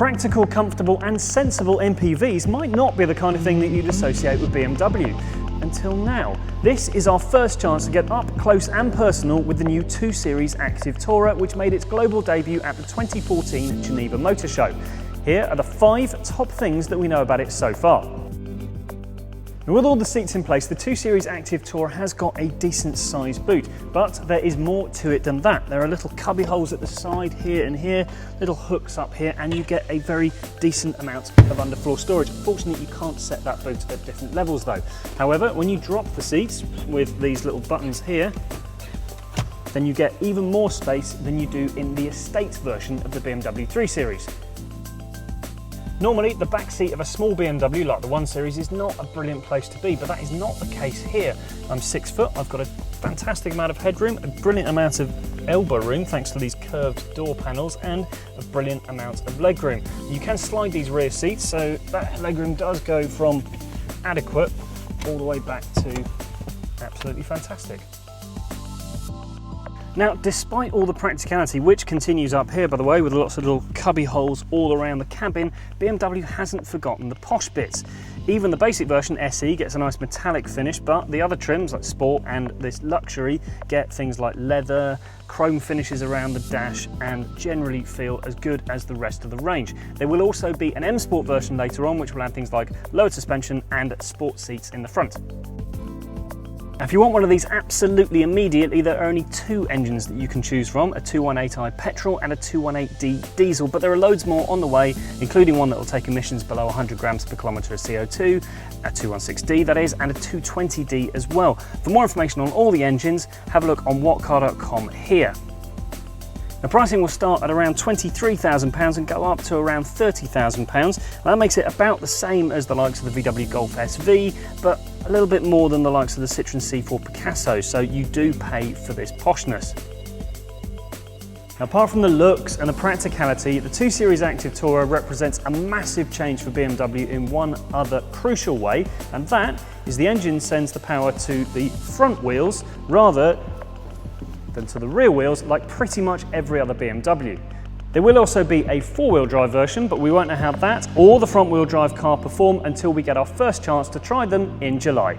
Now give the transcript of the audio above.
Practical, comfortable and sensible MPVs might not be the kind of thing that you'd associate with BMW. Until now. This is our first chance to get up close and personal with the new 2 Series Active Tourer, which made its global debut at the 2014 Geneva Motor Show. Here are the 5 top things that we know about it so far. Now, with all the seats in place, the 2 Series Active Tourer has got a decent sized boot, but there is more to it than that. There are little cubby holes at the side here and here, little hooks up here, and you get a very decent amount of underfloor storage. Fortunately, you can't set that boot at different levels though. However, when you drop the seats with these little buttons here, then you get even more space than you do in the estate version of the BMW 3 Series. Normally, the back seat of a small BMW like the 1 Series is not a brilliant place to be, but that is not the case here. I'm 6 foot, I've got a fantastic amount of headroom, a brilliant amount of elbow room thanks to these curved door panels, and a brilliant amount of legroom. You can slide these rear seats, so that legroom does go from adequate all the way back to absolutely fantastic. Now, despite all the practicality, which continues up here by the way with lots of little cubby holes all around the cabin, BMW hasn't forgotten the posh bits. Even the basic version SE gets a nice metallic finish, but the other trims like Sport and this Luxury get things like leather, chrome finishes around the dash, and generally feel as good as the rest of the range. There will also be an M Sport version later on, which will add things like lowered suspension and sport seats in the front. Now, if you want one of these absolutely immediately, there are only 2 engines that you can choose from, a 218i petrol and a 218D diesel, but there are loads more on the way, including one that will take emissions below 100 grams per kilometre of CO2, a 216D that is, and a 220D as well. For more information on all the engines, have a look on whatcar.com here. Now, pricing will start at around £23,000 and go up to around £30,000. That makes it about the same as the likes of the VW Golf SV, but a little bit more than the likes of the Citroën C4 Picasso, so you do pay for this poshness. Now, apart from the looks and the practicality, the 2 Series Active Tourer represents a massive change for BMW in one other crucial way, and that is the engine sends the power to the front wheels rather than to the rear wheels, like pretty much every other BMW. There will also be a 4-wheel drive version, but we won't know how that or the front wheel drive car perform until we get our first chance to try them in July.